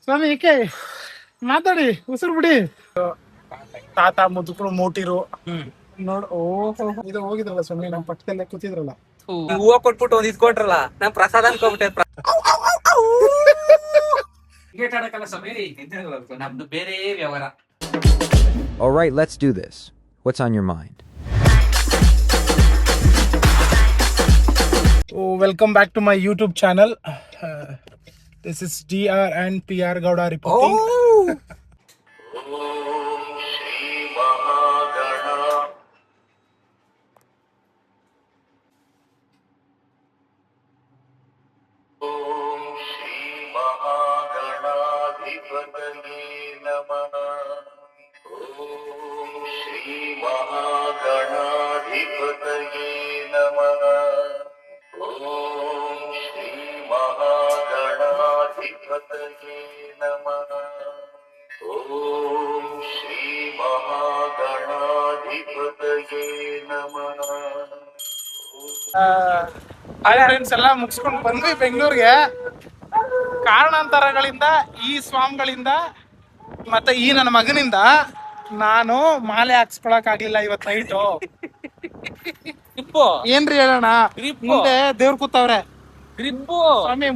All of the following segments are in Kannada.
ಸ್ವಾಮಿ ಏಕೆ ಮಾತಾಡಿ ಉಸಿರು ಬಿಡಿ. ತಾತ ಮುದುಕರು ಮೋಟಿರು ನೋಡ್. ಓಹೋ ಇದು ಹೋಗಿದ್ರಲ್ಲ ಸ್ವಾಮಿ, ನಮ್ ಪಕ್ಕದಲ್ಲೇ ಕೂತಿದ್ರಲ್ಲ. ಹೂವ ಕೊಟ್ಬಿಟ್ಟು ಒಂದ್ ಇಸ್ಕೊಂಡ್ರಲ್ಲ, ನಾನ್ ಪ್ರಸಾದ ಅನ್ಕೋಬಿಟ್ಟೆ. ನಮ್ದು ಬೇರೆ ವ್ಯವಹಾರ. All right, let's do this. What's on your mind? Oh, welcome back to my YouTube channel. This is DR and PR Gowda reporting. Friends ಎಲ್ಲ ಮುಗಿಸ್ಕೊಂಡು ಬಂದ್ವಿ ಬೆಂಗಳೂರಿಗೆ. ಕಾರಣಾಂತರಗಳಿಂದ ಈ ಸ್ವಾಮಿಗಳಿಂದ ಮತ್ತೆ ಈ ನನ್ನ ಮಗನಿಂದ ನಾನು ಮಾಲೆ ಹಾಕ್ಸ್ಕೊಳಕ್ ಆಗ್ಲಿಲ್ಲ ಇವತ್ತು ನೈಟು. ಏನ್ರಿ ಹೇಳೋಣ, ಮುಂದೆ ದೇವ್ರ ಕೂತವ್ರೆ ಸ್ವಾಮಿ.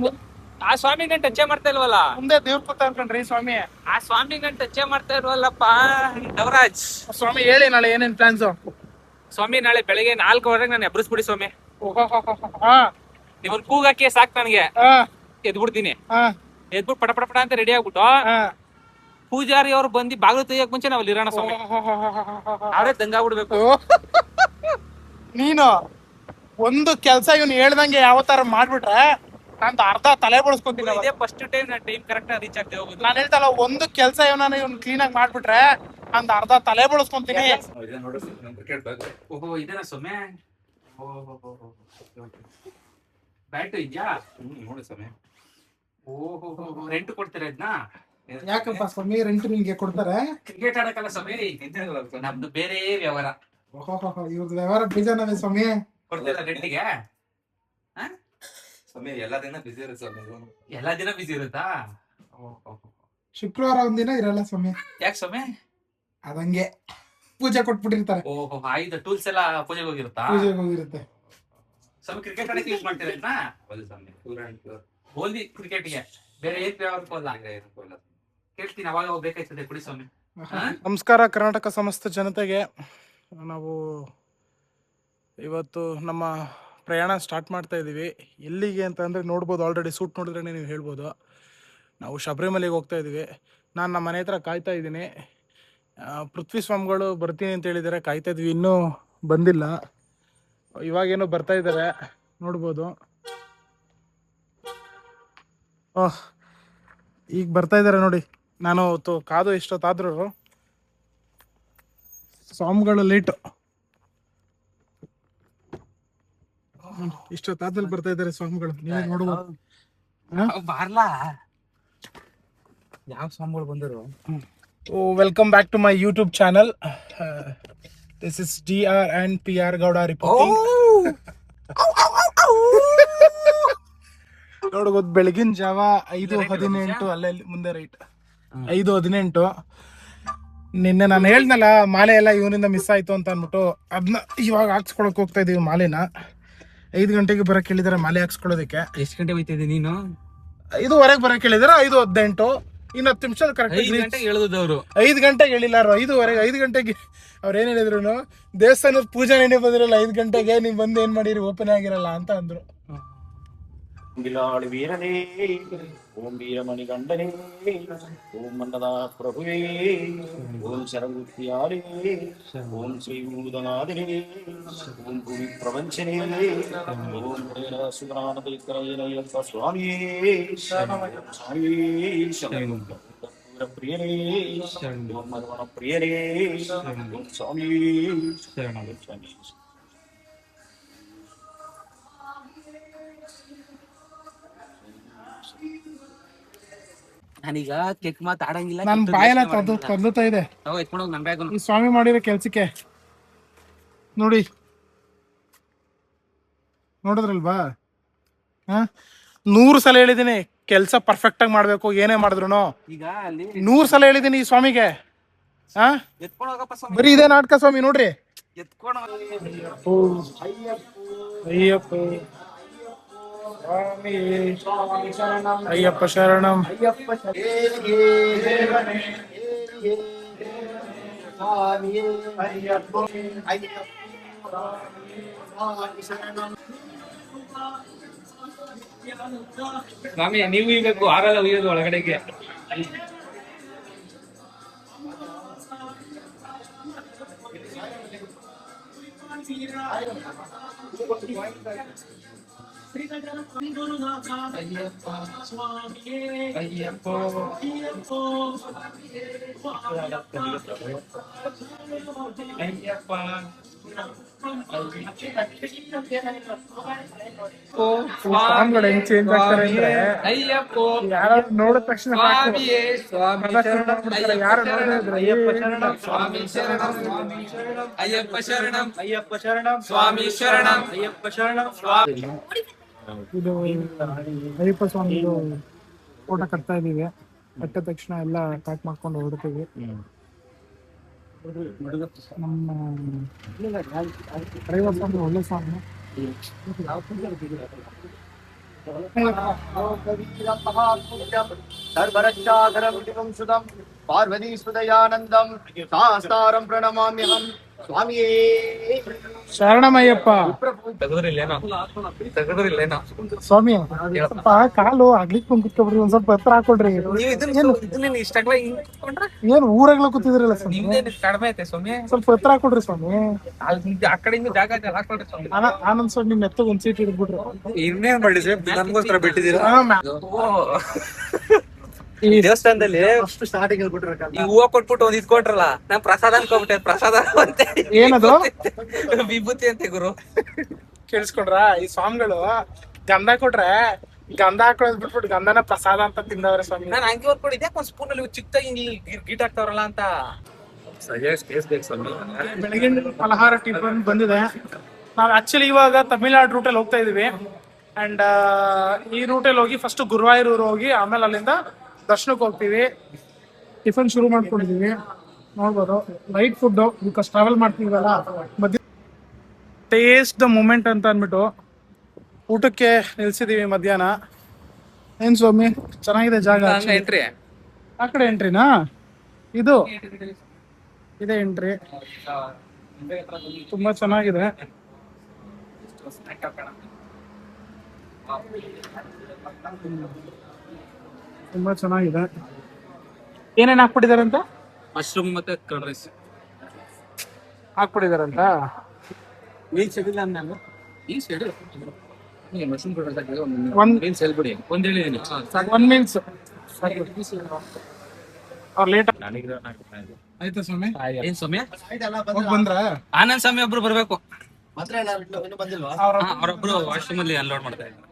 ಆ ಸ್ವಾಮಿ ಗಂಟೆ ಟಚ್ ಮಾಡ್ತಾ ಇಲ್ವಲ್ಲ, ಮುಂದೆ ದೇವ್ರ ಕೂತವ್ರ ಕಣ್ರಿ ಸ್ವಾಮಿ. ಆ ಸ್ವಾಮಿ ಗಂಟೆ ಟಚ್ ಮಾಡ್ತಾ ಇಲ್ವಲ್ಲಪ್ಪ ದೇವರಾಜ್. ಸ್ವಾಮಿ ಹೇಳಿ ನಾಳೆ ಏನೇನ್ ಪ್ಲಾನ್ಸ್? ಸ್ವಾಮಿ ನಾಳೆ ಬೆಳಿಗ್ಗೆ 4 ನಾನು ಎಬ್ರಿಸ್ಬಿಡಿ ಸ್ವಾಮಿ. ಹಾ ನೀವು ಕೂಗಾಕಿ ಸಾಕ್ ನನಗೆ, ಎದ್ಬಿಡ್ತೀನಿ. ಎದ್ಬಿಟ್ಟು ಪಟ ಪಟ ಪಟ ಅಂತ ರೆಡಿ ಆಗ್ಬಿಟ್ಟು ಪೂಜಾರಿ ಅವ್ರು ಬಂದು ಬಾಗಿಲು ತೆಗಿಯಕ್ ಮುಂಚೆ ನಾವ್ ಇರೋಣ ಸ್ವಾಮಿ. ಅವರೇ ದಂಗಾಗ್ಬಿಡ್ಬೇಕು. ನೀನು ಒಂದು ಕೆಲ್ಸ ಇವ್ನು ಹೇಳ್ದಂಗೆ ಯಾವ ತರ ಮಾಡ್ಬಿಟ್ರೆ ನಾನು ಅರ್ಧ ತಲೆ ಬಳಸ್ಕೊಂತೀನಿ. ಇದೇ ಫಸ್ಟ್ ಟೈಮ್ ನಾನು ಟೈಮ್ ಕರೆಕ್ಟ್ ಆಗಿ ರೀಚ್ ಆಗ್ತೇವೆ ಹೋಗೋದು. ನಾನು ಹೇಳ್ತಲ್ಲ, ಒಂದು ಕೆಲ್ಸ ಇವ್ನು ಕ್ಲೀನ್ ಆಗಿ ಮಾಡ್ಬಿಟ್ರೆ ನಾನು ಅರ್ಧ ತಲೆ ಬಳಸ್ಕೊಂತೀನಿ. ಓಹೋ ಇದೇನಾ ಸ್ವಾಮಿ? ಬ್ಯಾಟು ಇದ್ಯಾ? ನೋಡಿ ಸ್ವಾಮಿ. ಓಹೋ ರೆಂಟ್ ಕೊಡ್ತೀರಾ ಇದನ್ನ? ಯಾಕಪ್ಪ ಸ್ವಾಮಿ ರೆಂಟ್ ನಿಮ್ಗೆ ಕೊಡ್ತಾರೆ? ಕ್ರಿಕೆಟ್ ಆಡಕ್ಕಲ್ಲ ಸ್ವಾಮಿ, ನಮ್ದು ಬೇರೆ ವ್ಯವಹಾರ. ಇವ್ರದ್ದು ವ್ಯವಹಾರ ಬೀಜನವೇ ಸ್ವಾಮಿ. ಕೊಡ್ತೀರಾ ರೆಂಟಿಗೆ? ಸ್ವಾಮಿ ಎಲ್ಲಾ ದಿನ ಬಿಸಿ ಇರುತ್ತೆ ಸ್ವಾಮಿ. ಎಲ್ಲಾ ದಿನ ಬಿಸಿ ಇರುತ್ತಾ? ಶುಕ್ರವಾರ ಒಂದಿನ ಇರಲ್ಲ ಸ್ವಾಮಿ. ಯಾಕೆ ಸ್ವಾಮಿ? ಅದಂಗೆ ಪೂಜೆ ಕೊಟ್ಬಿಟ್ಟಿರ್ತಾರೆ. ಓಹೋ ಆಯ್ತು, ಟೂಲ್ಸ್ ಎಲ್ಲ ಪೂಜೆಗೆ ಹೋಗಿರುತ್ತಾ? ಪೂಜೆಗೆ ಹೋಗಿರುತ್ತೆ ಸ್ವಾಮಿ. ಕ್ರಿಕೆಟ್ ಆಡಕ್ಕೆ ಯೂಸ್ ಮಾಡ್ತೀರಾ ಇದನ್ನ? ಓನ್ಲಿ ಕ್ರಿಕೆಟ್ಗೆ, ಬೇರೆ ಏನ್ ವ್ಯವಹಾರಕ್ಕಲ್ಲ. ಕೇಳ್ತೀನಿ, ಅವಾಗ ಬೇಕಾಯ್ತದೆ ಕುಡಿ ಸ್ವಾಮಿ. ನಮಸ್ಕಾರ ಕರ್ನಾಟಕ ಸಮಸ್ತ ಜನತೆಗೆ. ನಾವು ಇವತ್ತು ನಮ್ಮ ಪ್ರಯಾಣ ಸ್ಟಾರ್ಟ್ ಮಾಡ್ತಾ ಇದ್ದೀವಿ. ಎಲ್ಲಿಗೆ ಅಂತ ಅಂದರೆ ನೋಡ್ಬೋದು, ಆಲ್ರೆಡಿ ಸೂಟ್ ನೋಡಿದ್ರೆ ನೀವು ಹೇಳ್ಬೋದು. ನಾವು ಶಬರಿಮಲೆಗೆ ಹೋಗ್ತಾ ಇದ್ದೀವಿ. ನಾನು ನಮ್ಮ ಮನೆ ಹತ್ರ ಕಾಯ್ತಾ ಇದ್ದೀನಿ. ಪೃಥ್ವಿ ಸ್ವಾಮಿಗಳು ಬರ್ತೀನಿ ಅಂತ ಹೇಳಿದ್ದಾರೆ, ಕಾಯ್ತಾ ಇದ್ವಿ, ಇನ್ನೂ ಬಂದಿಲ್ಲ. ಇವಾಗೇನೋ ಬರ್ತಾ ಇದ್ದಾರೆ, ನೋಡ್ಬೋದು. ಈಗ ಬರ್ತಾ ಇದ್ದಾರೆ ನೋಡಿ. ನಾನು ಕಾದು ಎಷ್ಟೊತ್ತಾದ್ರೂ ಸ್ವಾಮಿಗಳು ಲೇಟು, ಇಷ್ಟೊತ್ತಾದಲ್ಲಿ ಬರ್ತಾ ಇದ್ದಾರೆ ಸ್ವಾಮಿಗಳು, ನೀವೇ ನೋಡ್ಬೋದು. ಬಾರ್ಲಾ ಯಾವ ಸ್ವಾಮಿಗಳು ಬಂದರು? Welcome back to my YouTube channel. This is DR and PR Gowda reporting. ನೋಡ್ಬೋದು, ಬೆಳಗಿನ ಜಾವ 5:18, ಅಲ್ಲೇ ಮುಂದೆ ರೈಟ್ 5:18. ನಿನ್ನೆ ನಾನು ಹೇಳ್ದಲ್ಲ ಮಾಲೆ ಎಲ್ಲ ಇವನಿಂದ ಮಿಸ್ ಆಯ್ತು ಅಂತ ಅಂದ್ಬಿಟ್ಟು ಅದನ್ನ ಇವಾಗ ಹಾಕ್ಸ್ಕೊಳಕ್ ಹೋಗ್ತಾ ಇದೀವಿ. ಮಾಲೆನ 5 ಗಂಟೆಗೆ ಬರಕ್ ಹೇಳಿದಾರೆ ಮಾಲೆ ಹಾಕ್ಸ್ಕೊಳ್ಳೋದಕ್ಕೆ. ಎಷ್ಟು ಗಂಟೆ ಹೋಯ್ತಿದ್ದೆ ನೀನು? 5:15 ಬರಕ್ ಹೇಳಿದಾರೆ. 5:18, ಇನ್ನು 10 ನಿಮಿಷ ಕರೆಕ್ಟ್. 5 ಗಂಟೆಗೆ ಹೇಳಿದವರು 5 ಗಂಟೆಗೆ ಹೇಳಿಲ್ಲ, 5:15. 5 ಗಂಟೆಗೆ ಅವ್ರು ಏನ್ ಹೇಳಿದ್ರು, ದೇವಸ್ಥಾನದ ಪೂಜೆ ನೆನೆ ಬಂದಿರಲ್ಲ 5 ಗಂಟೆಗೆ, ನೀವು ಬಂದು ಏನ್ ಮಾಡಿರಿ, ಓಪನ್ ಆಗಿರಲ್ಲ ಅಂತ ಅಂದ್ರು. ಬಿಲಾಳು ವೀರನೇ, ಓಂ ವೀರಮಣಿ ಗಂಡನೇ, ಓಂ ಮನ್ನದ ಪ್ರಭುವೇ, ಓಂ ಶರಗುತ್ತಿಯಾರೇ, ಓಂ ಶ್ರೀ ಭೂತನಾದಿನೇ, ಓಂ ಭೂಮಿ ಪ್ರಪಂಚನೇ, ಓಂ ಪ್ರೇರ ಸುಧಾನದೈಕರಯ್ಯನಯ್ಯಪ್ಪ ಸ್ವಾಮಿಯೇ, ಸ್ವಾಮಿಯೇ ಶರಣು ಪ್ರಿಯರೇ, ಓಂ ಮರವಣ ಪ್ರಿಯರೇ, ಓಂ ಸ್ವಾಮಿಯೇ ಶರಣು ಸ್ವಾಮಿ. ನಾನೀಗ ಕೆಕ್ ಮಾತು ಆಡಂಗಿಲ್ಲ. ನನ್ ಬಾಯೆಲ್ಲ ತದ್ಲುತ್ತಾ ಇದೆ ಈ ಸ್ವಾಮಿ ಮಾಡಿರೋ ಕೆಲ್ಸಕ್ಕೆ. ನೋಡಿ, ನೋಡಿದ್ರಲ್ವಾ? 100 ಸಲ ಹೇಳಿದ್ದೀನಿ, ಕೆಲಸ ಪರ್ಫೆಕ್ಟಾಗಿ ಮಾಡಬೇಕು, ಏನೇ ಮಾಡಿದ್ರು. ಈಗ ಅಲ್ಲಿ 100 ಸಲ ಹೇಳಿದ್ದೀನಿ ಈ ಸ್ವಾಮಿಗೆ. ಹಾ, ಎತ್ಕೊಂಡು ಹೋಗಪ್ಪ ಸ್ವಾಮಿ, ಬರೀ ಇದೇ ನಾಟಕ ಸ್ವಾಮಿ ನೋಡ್ರಿ. ಎತ್ಕೊಂಡು ಅಯ್ಯಪ್ಪ ಅಯ್ಯಪ್ಪ ಶರಣಂ. ಸ್ವಾಮಿ ನೀವು ಇರ್ಬೇಕು, ಆರಲ್ಲ ಉಯ್ಯೋದು ಒಳಗಡೆಗೆ. ಸಾಂಗ್ಗಳು ಹೆಂಗ್ ಚೇಂಜ್ ಆಗ್ತಾರೆ ಅಂದ್ರೆ ಅಯ್ಯಪ್ಪೋ ಯಾರು ನೋಡಿದ ತಕ್ಷಣ ಸ್ವಾಮಿಯೇ ಸ್ವಾಮಿ ಯಾರು ನೋಡಿದ್ರೆ ಅಯ್ಯಪ್ಪ ಶರಣಂ ಸ್ವಾಮಿ ಶರಣಂ ಅಯ್ಯಪ್ಪ ಶರಣಂ ಅಯ್ಯಪ್ಪ ಶರಣಂ ಸ್ವಾಮಿ ಶರಣಂ ಅಯ್ಯಪ್ಪ ಶರಣಂ ಸ್ವಾಮಿ. ಇದು ಅಯ್ಯಪ್ಪ ಸ್ವಾಮಿ ಫೋಟೋ ಕಟ್ತಾ ಇದೀವಿ. ಕಟ್ಟ ತಕ್ಷಣ ಎಲ್ಲ ಪ್ಯಾಕ್ ಮಾಡ್ಕೊಂಡು ಹೊರಡ್ತೀವಿ. ನಮ್ಮ ಡ್ರೈವರ್ ಸ್ವಾಮಿ ಒಳ್ಳೆ ಸ್ವಾಮಿ. ಸರ್ವರಕ್ಷಾಧರಂ ಸುಧಂ ಪಾರ್ವತಿ ಸುದಯಾನಂದಂ ಶಾಸ್ತಾರಂ ಪ್ರಣಮಾಮ್ಯಹಂ ಸ್ವಾಮಿಯೇ ಶರಣಮಯ್ಯಪ್ಪ. ತೆಗೆದ್ರಿಲ್ಲೇನೋ ಸ್ವಾಮಿ ಸ್ವಲ್ಪ ಕಾಲು ಆಗ್ಲಿಕ್ಕೆ ಕುಂತ್ಕೊಬಿಡ್ರಿ, ಒಂದ್ ಸ್ವಲ್ಪ ಹತ್ರ ಹಾಕೊಳ್ರಿ. ನೀವು ಇದನ್ನ ಇಷ್ಟಾಗ್ಲ ಹಿಂಗ್ ಕುತ್ಕೊಂಡ್ರೆ ಏನ್ ಊರಾಗ್ಲ ಕೂತಿದ್ರಲ್ಲ ಸ್ವಾಮಿ, ನಿಮ್ದೇನು ಕಡಿಮೆ ಐತೆ ಸ್ವಾಮಿ. ಸ್ವಲ್ಪ ಹತ್ರ ಹಾಕೊಳ್ರಿ ಸ್ವಾಮಿ. ಆ ಕಡೆಯಿಂದ ಜಾಗ ಐತೆ ಅಲ್ಲಿ ಹಾಕೊಳ್ರಿ ಸ್ವಾಮಿ. ಆನಂದ್ ಸ್ವಾಮಿ ನಿಮ್ ಎತ್ತಗ ಒಂದ್ ಸೀಟ್ ಹಿಡ್ಬಿಟ್ರಿ. ಇನ್ನೇನ್ ಮಾಡಿದ್ರಿ, ನನ್ಗೋಸ್ಕರ ಬಿಟ್ಟಿದ್ದೀರಾ? ಈ ದೇವಸ್ಥಾನದಲ್ಲಿ ಫಸ್ಟ್ ಸ್ಟಾರ್ಟಿಂಗ್ ಹೇಳ್ಬಿಟ್ರೆ ಈ ಹೂವ ಕೊಟ್ಬಿಟ್ಟು ಒಂದ್ ಇದ್ಕೊಟ್ರಲ್ಲ, ನಾನ್ ಪ್ರಸಾದ ಅನ್ಕೋಬಿಟ್ಟೆ. ಪ್ರಸಾದ ಅಂತೆ, ಏನದು ವಿಭೂತಿ ಅಂತೆ ಗುರು. ಕೇಳಿಸ್ಕೊಂಡ್ರ? ಈ ಸ್ವಾಮಿಗಳು ಗಂಧ ಕೊಟ್ರೆ ಗಂಧ ಹಾಕೊಳ್ಳೋದ್ ಬಿಟ್ಬಿಟ್ಟು ಗಂಧನ ಪ್ರಸಾದ ಅಂತ ತಿಂದವ್ರೆ ಸ್ವಾಮಿ. ನಾನ್ ಹಂಗೆ ಓದ್ಕೊಂಡಿದ್ದೆ, ಒಂದ್ ಸ್ಪೂನ್ ಅಲ್ಲಿ ಚಿಕ್ಕದಾಗಿ ಗೀಟ್ ಹಾಕ್ತಾವ್ರಲ್ಲ ಅಂತ. ಬೆಳಗಿನ ಫಲಹಾರ ಟಿಫನ್ ಬಂದಿದೆ. ನಾವು ಆಕ್ಚುಲಿ ಇವಾಗ ತಮಿಳ್ನಾಡು ರೂಟಲ್ಲಿ ಹೋಗ್ತಾ ಇದೀವಿ. ಅಂಡ್ ಈ ರೂಟಲ್ಲಿ ಹೋಗಿ ಫಸ್ಟ್ ಗುರುವಾಯೂರು ಹೋಗಿ ಆಮೇಲೆ ಅಲ್ಲಿಂದ ದರ್ಶನಕ್ಕೆ ಹೋಗ್ತೀವಿ. ಟಿಫನ್ ಶುರು ಮಾಡ್ಕೊಂಡಿದೀವಿ, ನೋಡ್ಬೋದು. ಲೈಟ್ ಫುಡ್, ಬಿಕಾಸ್ ಟ್ರಾವೆಲ್ ಮಾಡ್ತೀವಲ್ಲ. ಮಧ್ಯ ಟೇಸ್ಟ್ ದ ಮೂಮೆಂಟ್ ಅಂತ ಅಂದ್ಬಿಟ್ಟು ಊಟಕ್ಕೆ ನಿಲ್ಸಿದೀವಿ ಮಧ್ಯಾಹ್ನ. ಏನ್ ಸ್ವಾಮಿ ಚೆನ್ನಾಗಿದೆ ಜಾಗ. ಎಂಟ್ರಿ ಆ ಕಡೆ ಎಂಟ್ರಿನಾ? ಇದು ಇದೆ ಎಂಟ್ರಿ. ತುಂಬಾ ಚೆನ್ನಾಗಿದೆ. ತುಂಬಾ ಚೆನ್ನಾಗಿದೆ. ಏನೇನ್ ಹಾಕ್ಬಿಟ್ಟಿದಾರೆ ಅಂತ? ಮಶ್ರೂಮ್ ಮತ್ತೆ ಕರ್ಡ್ ರೈಸ್ ಹಾಕ್ಬಿಟ್ಟಿದಾರಂತ. ಈ ಸೈಡ್ ಮಶ್ರೂಮ್ ಕರ್ಡ್ ರೈಸ್ ಒಂದ್ ಮೀನ್ಸ್ ಹೇಳ್ಬಿಡಿ, ಒಂದ್ ಹೇಳಿದೀನಿ. ಒನ್ ಮೀಲ್ಸ್ ಅವ್ರು ಲೇಟ್ ಆಯ್ತಾ ಸ್ವಾಮಿ? ಏನ್ ಸ್ವಾಮಿ? ಹೋಗ್ ಬಂದ್ರ? ಆನಂದ್ ಸ್ವಾಮಿ ಒಬ್ರು ಬರ್ಬೇಕು. ಮಾತ್ರ ಇನ್ನೂ ಬಂದಿಲ್ವಾ? ಅವ್ರೊಬ್ರು ವಾಶ್ರೂಮ್ ಅಲ್ಲಿ ಅನ್ಲೋಡ್ ಮಾಡ್ತಾ ಇದ್ದಾರೆ.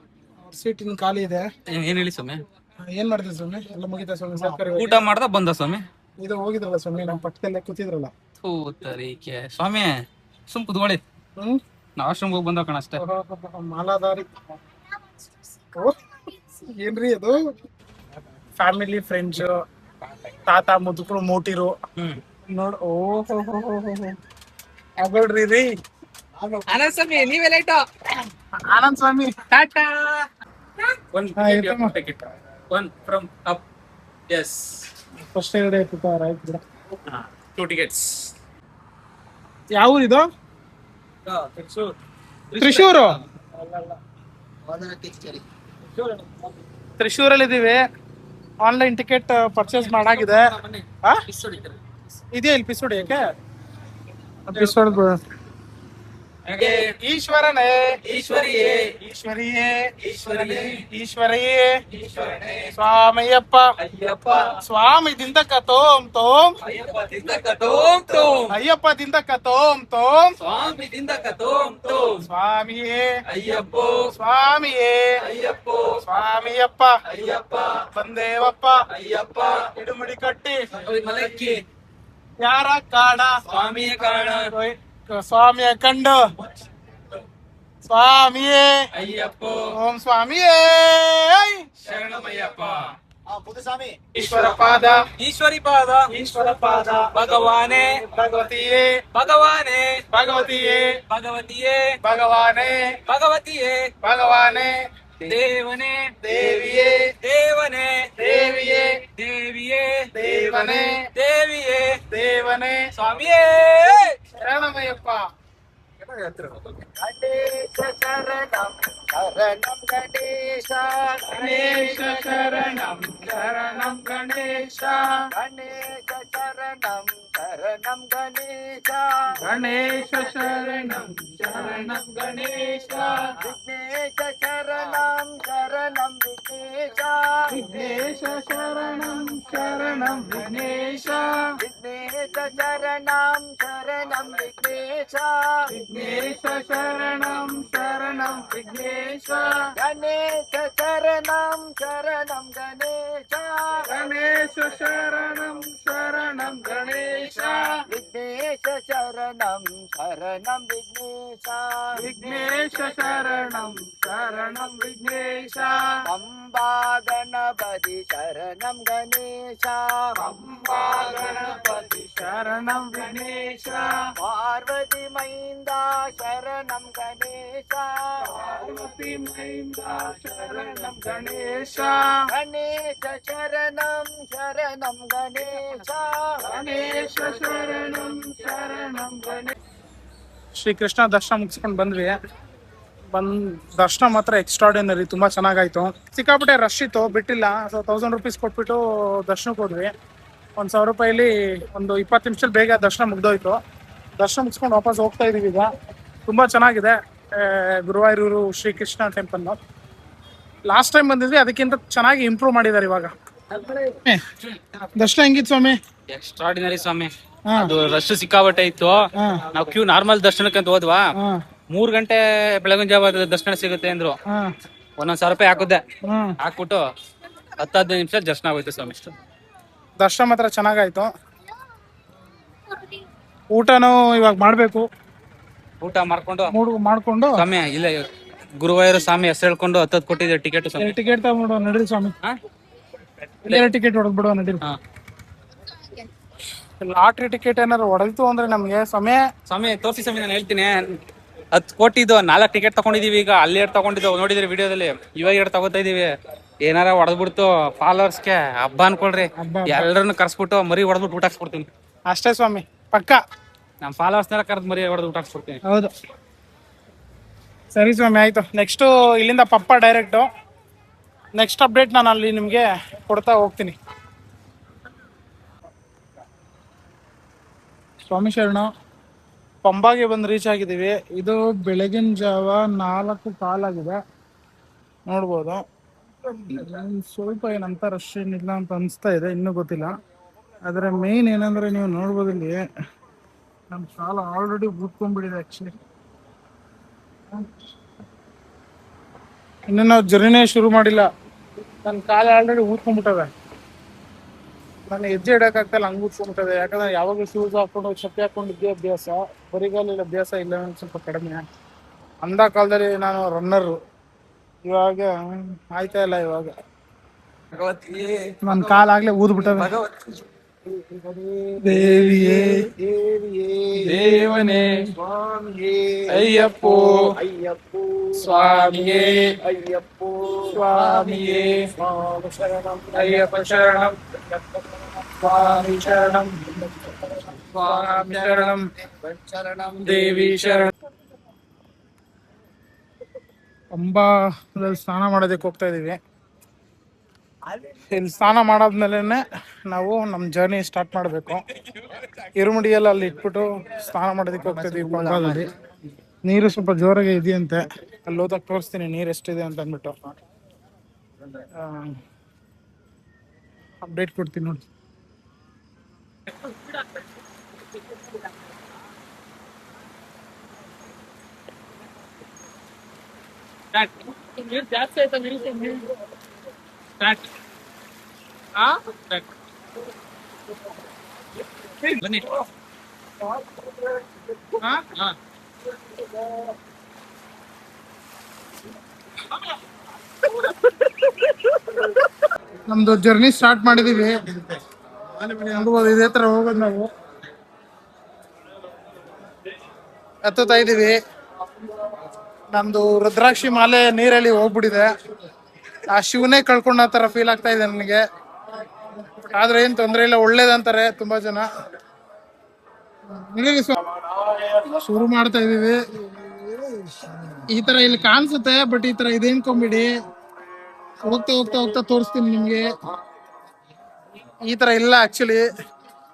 ಸೀಟ್ ಇನ್ ಖಾಲಿ ಇದೆ. ಏನ್ ಹೇಳಿ ಸ್ವಾಮಿ? ಏನ್ ಮಾಡ್ತೀವಿ ಸ್ವಾಮಿ? ಎಲ್ಲ ಮುಗಿತಾ ಸ್ವಾಮಿ? ಸರ್ಕಾರಿ ಊಟ ಮಾಡ್ದ ಬಂದ ಸ್ವಾಮಿ. ಇದು ಹೋಗಿದ್ರಲ್ಲ ಸ್ವಾಮಿ, ನಮ್ ಪಕ್ಕದಲ್ಲೇ ಕೂತಿದ್ರಲ್ಲ. ಥೂ ತರೀಕೆ ಸ್ವಾಮಿ, ಸುಮ್ ಕುತ್ಕೊಳ್ಳಿ. ಹ್ಮ್, ನಾವ್ ವಾಶ್ರೂಮ್ ಹೋಗಿ ಬಂದವ್ ಕಣ ಅಷ್ಟೇ. ಮಾಲಾಧಾರಿ. ಓ, ಏನ್ರಿ ಅದು? ಫ್ಯಾಮಿಲಿ, ಫ್ರೆಂಡ್ಸ್, ತಾತ ಮುದುಕರು, ಮೋಟಿರು ನೋಡ್. ಓಹೋಡ್ರಿ ರೀ. ಆನಂದ್ ಸ್ವಾಮಿ ನೀವೇ light. Anand Swami tata. One from up. Yes, first ಎರಡೇ ಆಯ್ತು ಬಿಡ. 2 ಟಿಕೆಟ್ಸ್. ಯಾವ ಊರಿದು? ತ್ರಿಶೂರು. ತ್ರಿಶೂರಲ್ಲಿ ಇದೀವಿ. ಆನ್ಲೈನ್ ಟಿಕೆಟ್ ಪರ್ಚೇಸ್ ಮಾಡಾಗಿದೆ. ಇದೆಯಾ ಇಲ್ಲಿ ಪಿಸೋಡಿ? ಯಾಕೆ ಪಿಸೋಡ್? ಈಶ್ವರನೇ ಈಶ್ವರಿಯೇ ಈಶ್ವರಿಯೇ ಈಶ್ವರಿಯೇ ಈಶ್ವರಿಯೇ ಸ್ವಾಮಯ್ಯಪ್ಪ ಅಯ್ಯಪ್ಪ ಸ್ವಾಮಿ ದಿಂದಕ ತೋಂ ತೋಂ ಅಯ್ಯಪ್ಪ ದಿಂದಕ ತೋಂ ತೋಂ ಅಯ್ಯಪ್ಪ ದಿಂದಕ ತೋಂ ತೋಂ ಸ್ವಾಮಿ ದಿಂದಕ ತೋಂ ತೋಂ ಸ್ವಾಮಿಯೇ ಅಯ್ಯಪ್ಪೋ ಸ್ವಾಮಿಯೇ ಅಯ್ಯಪ್ಪೋ ಸ್ವಾಮಿಯಪ್ಪ ಅಯ್ಯಪ್ಪ ಬಂದೇವಪ್ಪ ಅಯ್ಯಪ್ಪ ಇಡುಮುಡಿ ಕಟ್ಟಿ ಮಲಕ್ಕಿ ಯಾರ ಕಾಡ ಸ್ವಾಮಿಯ ಕಾರಣ ಸ್ವಾಮಿಯ ಕಂಡು ಸ್ವಾಮಿಯೇ ಅಯ್ಯಪ್ಪ ಓಂ ಸ್ವಾಮಿಯೇ ಶರಣಮಯ್ಯಪ್ಪ ಮುದುಸ್ವಾಮಿ ಈಶ್ವರ ಪಾದ ಈಶ್ವರಿ ಪಾದ ಈಶ್ವರ ಪಾದ ಭಗವಾನೇ ಭಗವತಿಯೇ ಭಗವಾನೇ ಭಗವತಿಯೇ ಭಗವತಿಯೇ ಭಗವಾನೇ ಭಗವತಿಯೇ ಭಗವಾನೇ ದೇವನೇ ದೇವಿಯೇ ದೇವನೇ ದೇವಿಯೇ ದೇವಿಯೇ ದೇವನೇ ದೇವಿಯೇ ದೇವನೇ ಸ್ವಾಮಿಯೇ ಶರಣಮಯ್ಯಪ್ಪ ಗಣೇಶ ಶರಣಂ ಶರಣಂ ಗಣೇಶ ಗಣೇಶ ಶರಣಂ ಶರಣಂ ಗಣೇಶ ಗಣೇಶ ಶರಣಂ ಶರಣಂ ಗಣೇಶ ಗಣೇಶ ಶರಣಂ ಶರಣಂ ಗಣೇಶ ವಿಘ್ನೇಶ ಶರಣಂ ಶರಣಂ ವಿಘ್ನೇಶ ವಿಘ್ನೇಶ ಶರಣಂ ಶರಣಂ ವಿಘ್ನೇಶ ವಿಘ್ನೇಶ ಶರಣಂ ಶರಣಂ ವಿಘ್ನೇಶ ವಿಘ್ನೇಶ ಶರಣಂ ಶರಣಂ ವಿಘ್ನೇಶ ಗಣೇಶ ಶರಣಂ ಶರಣಂ ಗಣೇಶ ಗಣೇಶ ಶರಣಂ ಶರಣಂ ಗಣೇಶ ವಿಘ್ನೇಶ ಶರಣಂ ಶರಣಂ ವಿಘ್ನೇಶ ವಿಘ್ನೇಶ ಶರಣಂ ಶರಣಂ ವಿಘ್ನೇಶ ಪಂಬಾ ಗಣಪತಿ ಶರಣಂ ಗಣೇಶ ಪಂಬಾ ಗಣಪತಿ ಶರಣಂ ವಿಘ್ನೇಶ ಪಾರ್ವತಿ ಮೈಂದ ಶರಣಂ ಗಣೇಶ ಪಾರ್ವತಿ ಮೈಂದ ಶರಣಂ ಗಣೇಶ ಗಣೇಶ ಶರಣಂ ಶರಣಂ ಗಣೇಶ ಗಣೇಶ ಶರಣಂ ಶರಣಂ ಗಣೇಶ. ಶ್ರೀಕೃಷ್ಣ ದರ್ಶನ ಮುಗಿಸ್ಕೊಂಡು ಬಂದ್ವಿ. ದರ್ಶನ ಮಾತ್ರ ಎಕ್ಸ್ಟ್ರಾರ್ಡಿನರಿ, ತುಂಬ ಚೆನ್ನಾಗಾಯ್ತು. ಸಿಕ್ಕಾಪಟ್ಟೆ ರಶ್ ಇತ್ತು, ಬಿಟ್ಟಿಲ್ಲ. ಸೊ 1000 ರೂಪೀಸ್ ಕೊಟ್ಬಿಟ್ಟು ದರ್ಶನಕ್ಕೆ ಹೋದ್ವಿ. 1000 ರೂಪಾಯಿಲಿ ಒಂದು 20 ನಿಮಿಷದಲ್ಲಿ ಬೇಗ ದರ್ಶನ ಮುಗ್ದೋಯ್ತು. ದರ್ಶನ ಮುಗಿಸ್ಕೊಂಡು ವಾಪಸ್ ಹೋಗ್ತಾ ಇದೀವಿ ಈಗ. ತುಂಬ ಚೆನ್ನಾಗಿದೆ Guruvayur Sri Krishna temple. Last time ಬಂದಿದ್ವಿ, ಅದಕ್ಕಿಂತ ಚೆನ್ನಾಗಿ ಇಂಪ್ರೂವ್ ಮಾಡಿದ್ದಾರೆ ಇವಾಗ. ದರ್ಶನ ಹೆಂಗಿತ್ತು ಸ್ವಾಮಿ? ಎಕ್ಸ್ಟ್ರಾರ್ಡಿನರಿ ಸ್ವಾಮಿ. ಹಾ. ಅದು ರಶ್ ಸಿಕ್ಕಾಬಟ್ಟೆ ಇತ್ತು. ಹಾ. ನಾವು ಕ್ಯೂ ನಾರ್ಮಲ್ ದರ್ಶನಕ್ಕೆ ಅಂತ ಹೋದ್ವಾ, ಹಾ 3 ಗಂಟೆ ಬೆಳಗಿನ ಜಾವ ದರ್ಶನ ಸಿಗುತ್ತೆ ಅಂದ್ರು. ಹಾ ಒಂದೊಂದ್ 1000 ರೂಪಾಯಿ ಹಾಕಿದ್ದೆ, ಹಾ. ಹಾಕ್ಬಿಟ್ಟು 10-15 ನಿಮಿಷ ದರ್ಶನ ಆಗೋಯ್ತು ಸ್ವಾಮಿ. ದರ್ಶನ ಮಾತ್ರ ಚೆನ್ನಾಗಾಯ್ತು. ಊಟನೂ ಇವಾಗ ಮಾಡ್ಬೇಕು, ಊಟ ಮಾಡ್ಕೊಂಡು ಮಾಡ್ಕೊಂಡು ಸ್ವಾಮಿ ಇಲ್ಲ ಗುರುವಾಯೂರು ಸ್ವಾಮಿ ಹೆಸರು ಹೇಳ್ಕೊಂಡು 10 ಕೊಟ್ಟಿದ್ದೆ ಟಿಕೆಟ್ ಸ್ವಾಮಿ. ಟಿಕೆಟ್ ತಗೊಂಡು ನಡೀರಿ ಸ್ವಾಮಿ. ಹಾ? ಟಿಕೆಟ್ ಹೊಡೆದ್ ಬಿಡುವ ನಡೀರಿ. ಹಾ. ಲಾಟ್ರಿ ಟಿಕೆಟ್ ಏನಾರು ಹೊಡೆದಿತ್ತು ಅಂದ್ರೆ ನಮ್ಗೆ ಸಮಯ. ಸ್ವಾಮಿ ತೋರಿಸಿ ಸ್ವಾಮಿ, ನಾನು ಹೇಳ್ತೀನಿ. 10 ಕೋಟಿದು 4 ಟಿಕೆಟ್ ತಗೊಂಡಿದೀವಿ. ಈಗ ಅಲ್ಲಿ 2 ತಗೊಂಡಿದ್ದು ನೋಡಿದ್ರಿ ವಿಡಿಯೋದಲ್ಲಿ. ಇವಾಗ 2 ತಗೋತಾ ಇದೀವಿ. ಏನಾರ ಹೊಡೆದ್ಬಿಡ್ತು ಫಾಲೋವರ್ಸ್ಗೆ ಹಬ್ಬ ಅನ್ಕೊಳ್ರಿ. ಎಲ್ಲರನ್ನು ಕರ್ಸ್ಬಿಟ್ಟು ಮರಿ ಹೊಡೆದ್ಬಿಟ್ಟು ಊಟ ಹಾಕ್ಸ್ಬಿಡ್ತೀನಿ ಅಷ್ಟೇ ಸ್ವಾಮಿ, ಪಕ್ಕ. ನಮ್ಮ ಫಾಲೋವರ್ಸ್ನೆಲ್ಲ ಕರೆದು ಮರಿ ಹೊಡೆದು ಊಟ ಹಾಕ್ಸ್ಬಿಡ್ತೀನಿ. ಹೌದು, ಸರಿ ಸ್ವಾಮಿ, ಆಯ್ತು. ನೆಕ್ಸ್ಟು ಇಲ್ಲಿಂದ ಪಪ್ಪ ಡೈರೆಕ್ಟು. ನೆಕ್ಸ್ಟ್ ಅಪ್ಡೇಟ್ ನಾನು ಅಲ್ಲಿ ನಿಮಗೆ ಕೊಡ್ತಾ ಹೋಗ್ತೀನಿ. ಸ್ವಾಮಿ ಶರಣ. ಪಂಬಾಗೆ ಬಂದು ರೀಚ್ ಆಗಿದ್ದೀವಿ. ಇದು ಬೆಳಗಿನ ಜಾವ 4:15 ಆಗಿದೆ, ನೋಡ್ಬೋದು. ಸ್ವಲ್ಪ ಏನಂತ ರಶ್ ಏನಿಲ್ಲ ಅಂತ ಅನಿಸ್ತಾ ಇದೆ, ಇನ್ನೂ ಗೊತ್ತಿಲ್ಲ. ಆದರೆ ಮೇನ್ ಏನಂದರೆ ನೀವು ನೋಡ್ಬೋದು, ಇಲ್ಲಿ ನಮ್ಮ ಸಾಲ ಆಲ್ರೆಡಿ ಕೂತ್ಕೊಂಡ್ಬಿಟ್ಟಿದೆ ಆ್ಯಕ್ಚುಲಿ. ಇನ್ನು ನಾವು ಜರ್ನಿನೇ ಶುರು ಮಾಡಿಲ್ಲ, ನನ್ನ ಕಾಲ ಆಲ್ರೆಡಿ ಊದ್ಕೊಂಡ್ಬಿಟ್ಟವೆ. ನಾನು ಹೆಜ್ಜೆ ಇಡೋಕ್ಕಾಗ್ತಾಯಿಲ್ಲ, ಹಂಗೆ ಊದ್ಕೊಂಡ್ಬಿಟ್ಟದೆ. ಯಾಕಂದ್ರೆ ಯಾವಾಗಲೂ ಶೂಸ್ ಹಾಕೊಂಡು ಚಪ್ಪಲಿ ಹಾಕೊಂಡಿದ್ದೆ ಅಭ್ಯಾಸ, ಬರಿಗಾಲಲ್ಲಿ ಅಭ್ಯಾಸ ಇಲ್ಲ, ಸ್ವಲ್ಪ ಕಡಿಮೆ. ಅಂದ ಕಾಲದಲ್ಲಿ ನಾನು ರನ್ನರು, ಇವಾಗ ಆಯ್ತಾ ಇಲ್ಲ. ಇವಾಗ ನನ್ನ ಕಾಲಾಗಲೇ ಊದ್ಬಿಟ್ಟವೆ. ದೇವಿಯೇ ದೇವನೇ ಸ್ವಾಮಿಯೇ ಅಯ್ಯಪ್ಪೋ ಅಯ್ಯಪ್ಪೋ ಸ್ವಾಮಿಯೇ ಅಯ್ಯಪ್ಪೋ ಸ್ವಾಮಿಯೇ ಸ್ವಾಮಿ ಶರಣಂ ಅಯ್ಯಪ್ಪ ಶರಣಂ ಸ್ವಾಮಿ ಶರಣಂ ಸ್ವಾಮಿ ಶರಣಂ ಶರಣಂ ದೇವಿ ಶರಣಂ. ಪಂಬಾದಲ್ಲಿ ಸ್ನಾನ ಮಾಡೋದಕ್ಕೆ ಹೋಗ್ತಾ ಇದೀವಿ. ಇಲ್ಲಿ ಸ್ನಾನ ಮಾಡಾದ್ಮೇಲೆ ನಾವು ನಮ್ಮ ಜರ್ನಿ ಸ್ಟಾರ್ಟ್ ಮಾಡಬೇಕು. ಇರುಮುಡಿಯಲ್ಲಿ ಅಲ್ಲಿ ಇಟ್ಬಿಟ್ಟು ಸ್ನಾನ ಮಾಡೋದಕ್ಕೆ ಹೋಗ್ತಾ ಇದೀವಿ. ಪಂಬಾದಲ್ಲಿ ನೀರು ಸ್ವಲ್ಪ ಜೋರಾಗಿ ಇದೆಯಂತೆ, ಅಲ್ಲಿ ಹೋದಾಗ ತೋರಿಸ್ತೀನಿ ನೀರು ಎಷ್ಟಿದೆ ಅಂತ ಅಂದ್ಬಿಟ್ಟು. ಅಪ್ಡೇಟ್ ಕೊಡ್ತೀನಿ ನೋಡಿ. ಜಾಸ್ತಿ ಆಯ್ತಾ ಬನ್ನಿ. ನಮ್ದು ಜರ್ನಿ ಸ್ಟಾರ್ಟ್ ಮಾಡಿದೀವಿ. ನೋಡ್ಬೋದು ಇದೇ ತರ ಹೋಗೋದು ನಾವು. ಹತ್ತುತ್ತಾ ಇದೀವಿ. ನಮ್ದು ರುದ್ರಾಕ್ಷಿ ಮಾಲೆ ನೀರಲ್ಲಿ ಹೋಗ್ಬಿಟ್ಟಿದೆ. ಆ ಶಿವನೇ ಕಳ್ಕೊಂಡ ತರ ಫೀಲ್ ಆಗ್ತಾ ಇದೆ ನನಗೆ. ಆದ್ರೆ ಏನ್ ತೊಂದ್ರೆ ಇಲ್ಲ, ಒಳ್ಳೇದಂತಾರೆ ತುಂಬಾ ಜನ. ಶುರು ಮಾಡ್ತಾ ಇದೀವಿ. ಈ ತರ ಇಲ್ಲಿ ಕಾಣಿಸುತ್ತೆ, ಬಟ್ ಈ ತರ ಇದೇನ್ಕೊಂಬಿಡಿ. ಹೋಗ್ತಾ ಹೋಗ್ತಾ ಹೋಗ್ತಾ ತೋರಿಸ್ತೀನಿ ನಿಮ್ಗೆ. ಈ ತರ ಇಲ್ಲ, ಆಕ್ಚುಲಿ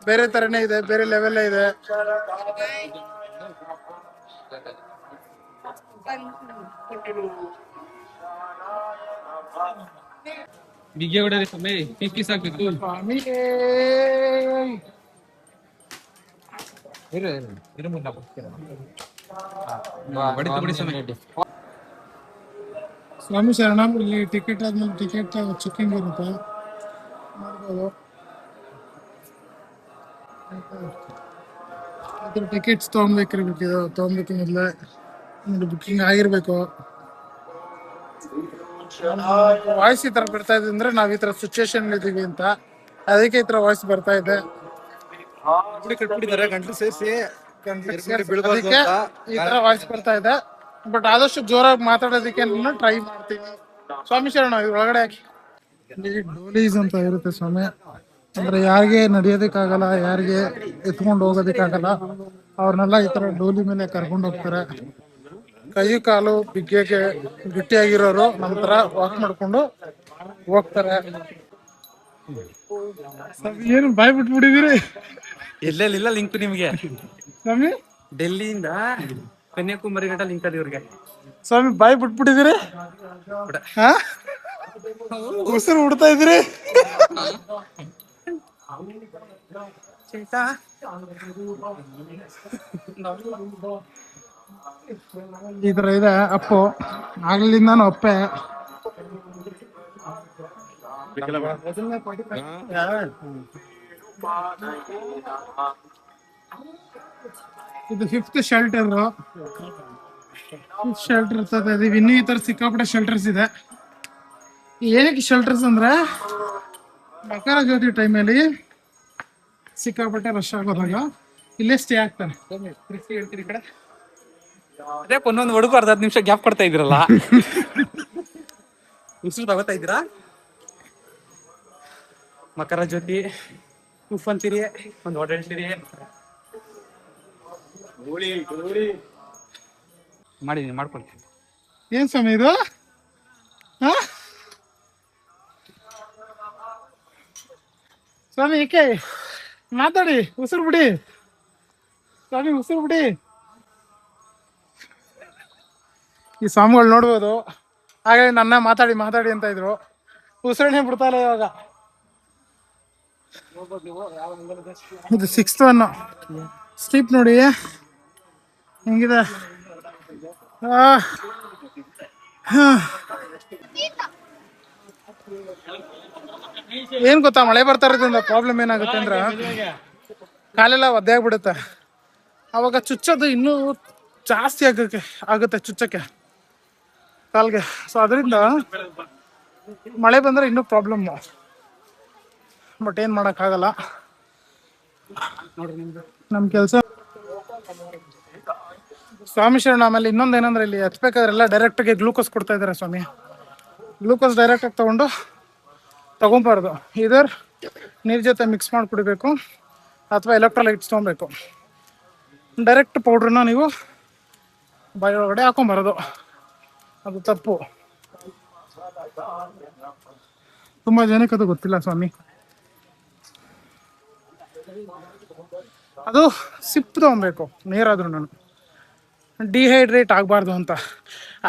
ಬೇರೆ ತರನೇ ಇದೆ, ಬೇರೆ ಲೆವೆಲ್ ಇದೆ. ಬಿಗ್ಗೆ ಹೊಡೆರಿ ಸಮಯ ಪೀಸ್ ಆಗ್ಬೇಕು. ಬಡಿತು ಸಮಯ. ಸ್ವಾಮಿ ಶರಣಂ. ಇಲ್ಲಿ ಟಿಕೆಟ್ ಆದ್ಮೇಲೆ ಟಿಕೆಟ್ ಚೆಕಿಂಗ್ ಇರುತ್ತೆ, ನೋಡ್ಬೋದು. ಟಿಕೆಟ್ಸ್ ತೊಗೊಬೇಕಿರ್ಬೇಕಿದು, ತೊಗೊಬೇಕು ಮೊದಲೇ ಬುಕ್ಕಿಂಗ್ ಆಗಿರ್ಬೇಕು. ವಾಯ್ಸ್ ಈ ತರ ಬರ್ತಾ ಇದೆ ಅಂದ್ರೆ ನಾವ್ ಈ ತರ ಸಿಚುವೇಶನ್ ಇದೀವಿ ಅಂತ, ಅದಕ್ಕೆ ಈ ತರ ವಾಯ್ಸ್ ಬರ್ತಾ ಇದೆ. ಅದಕ್ಕೆ ಈ ತರ ವಾಯ್ಸ್ ಬರ್ತಾ ಇದೆ. ಬಟ್ ಆದಷ್ಟು ಜೋರಾಗಿ ಮಾತಾಡೋದಕ್ಕೆ ಟ್ರೈ ಮಾಡ್ತೀನಿ. ಸ್ವಾಮಿ ಶರಣ, ಒಳಗಡೆ ಹಾಕಿ. ಡೋಲೀಸ್ ಅಂತ ಇರುತ್ತೆ ಸ್ವಾಮಿ. ಅಂದ್ರೆ ಯಾರಿಗೆ ನಡೆಯೋದಕ್ಕಾಗಲ್ಲ, ಯಾರಿಗೆ ಎತ್ಕೊಂಡು ಹೋಗೋದಕ್ಕಾಗಲ್ಲ, ಅವ್ರನ್ನೆಲ್ಲ ಈ ತರ ಡೋಲಿ ಮೇಲೆ ಕರ್ಕೊಂಡು ಹೋಗ್ತಾರೆ. ಕೈ ಕಾಲು ಬಿಗ್ಗೆಗೆ ಗಟ್ಟಿಯಾಗಿರೋರು ನಮ್ಮ ತರ ವಾಕ್ ಮಾಡ್ಕೊಂಡು ಹೋಗ್ತಾರೆ. ಏನು ಬಾಯ್ ಬಿಟ್ಬಿಟ್ಟಿದೀರಿ? ಎಲ್ಲೆಲ್ಲಿಲ್ಲ ಲಿಂಕ್ ನಿಮ್ಗೆ. ಸ್ವಾಮಿ ಡೆಲ್ಲಿಯಿಂದ ಕನ್ಯಾಕುಮಾರಿ ಗಂಟ ಲಿಂಕ್ ಅದ ಇವ್ರಿಗೆ. ಸ್ವಾಮಿ ಬಾಯ್ ಬಿಟ್ಬಿಟ್ಟಿದೀರಿ? ಹಾ, ಉಸಿರು ಉಡ್ತಾ ಇದ್ದೀರಿ? ಈ ತರ ಇದೆ ಅಪ್ಪು. ಆಗ್ಲಿಂದ ನಾನು ಅಪ್ಪೆ. ಇದು 5th ಶೆಲ್ಟರ್. ಶೆಲ್ಟರ್ ಇರ್ತದೆ. ಅದು ಇನ್ನೂ ಈ ತರ ಸಿಕ್ಕಾಪಟ್ಟೆ ಶೆಲ್ಟರ್ಸ್ ಇದೆ. ಏನಕ್ಕೆ ಶೆಲ್ಟರ್ಸ್ ಅಂದ್ರೆ ಮಕರ ಜ್ಯೋತಿ ಟೈಮಲ್ಲಿ ಸಿಕ್ಕಾಪಟ್ಟೆ ರಶ್ ಆಗೋದಾಗ ಇಲ್ಲೇ ಸ್ಟೇ ಆಗ್ತಾರೆ. ಹೇಳ್ತೀರಿ ಕಡೆ ಅದೇ ಒಂದೊಂದು ಹುಡುಗ ಅರ್ಧ 10 ನಿಮಿಷ ಗ್ಯಾಪ್ ಕೊಡ್ತಾ ಇದ್ರಲ್ಲ. ಉಸಿರು ತಗೋತಾ ಇದ್ದೀರಾ? ಮಕರ ಜ್ಯೋತಿ ಉಫ್ ಅಂತೀರಿ, ಒಂದು ಓಡಾಡ್ತೀರಿ. ಮಾಡಿದೀನಿ, ಮಾಡ್ಕೊಳ್ತೀನಿ. ಏನ್ ಸ್ವಾಮಿ ಇದು? ಸ್ವಾಮಿ ಏಕೆ ಮಾತಾಡಿ, ಉಸಿರು ಬಿಡಿ ಸ್ವಾಮಿ, ಉಸಿರು ಬಿಡಿ. ಈ ಸ್ವಾಮಿಗಳು ನೋಡ್ಬೋದು, ಹಾಗೆ ನನ್ನ ಮಾತಾಡಿ ಮಾತಾಡಿ ಅಂತ ಇದ್ರು. ಉಸಿರೇ ಬಿಡ್ತಾ ಇಲ್ಲ ಇವಾಗ. ಇದು 6th one ಸ್ಲೀಪ್ ನೋಡಿ ಹೆಂಗಿದೆ. ಏನ್ ಗೊತ್ತಾ, ಮಳೆ ಬರ್ತಾ ಇರೋದ್ರಿಂದ ಪ್ರಾಬ್ಲಮ್ ಏನಾಗುತ್ತೆ ಅಂದ್ರೆ ಕಾಲೆಲ್ಲ ಒದ್ದೆ ಆಗ್ಬಿಡುತ್ತೆ. ಅವಾಗ ಚುಚ್ಚೋದು ಇನ್ನೂ ಜಾಸ್ತಿ ಆಗುತ್ತೆ ಚುಚ್ಚಕ್ಕೆ ಕಾಲ್ಗೆ. ಸೊ ಅದರಿಂದ ಮಳೆ ಬಂದ್ರೆ ಇನ್ನೂ ಪ್ರಾಬ್ಲಮ್ಮು. ಬಟ್ ಏನ್ ಮಾಡೋಕ್ಕಾಗಲ್ಲ, ನಮ್ಮ ಕೆಲಸ. ಸ್ವಾಮಿ ಶರಣ. ಆಮೇಲೆ ಇನ್ನೊಂದೇನಂದ್ರೆ ಇಲ್ಲಿ ಹಚ್ಬೇಕಾದ್ರೆಲ್ಲ ಡೈರೆಕ್ಟಾಗಿ ಗ್ಲೂಕೋಸ್ ಕೊಡ್ತಾ ಇದ್ದಾರೆ ಸ್ವಾಮಿ. ಗ್ಲೂಕೋಸ್ ಡೈರೆಕ್ಟಾಗಿ ತಗೊಬಾರ್ದು. ಇದರ್ ನೀರ್ ಜೊತೆ ಮಿಕ್ಸ್ ಮಾಡಿ ಕುಡಿಬೇಕು, ಅಥವಾ ಎಲೆಕ್ಟ್ರೋಲೈಟ್ಸ್ ತೊಗೊಬೇಕು. ಡೈರೆಕ್ಟ್ ಪೌಡ್ರನ್ನ ನೀವು ಬಾಯಿ ಒಳಗಡೆ ಹಾಕೊಂಬರೋದು, ಅದು ತಪ್ಪು. ತುಂಬ ಜನಕ್ಕೆ ಅದು ಗೊತ್ತಿಲ್ಲ ಸ್ವಾಮಿ. ಅದು ಸಿಪ್ ತೊಗೊಬೇಕು ನೀರಾದ್ರೂ, ನಾನು ಡಿಹೈಡ್ರೇಟ್ ಆಗಬಾರ್ದು ಅಂತ.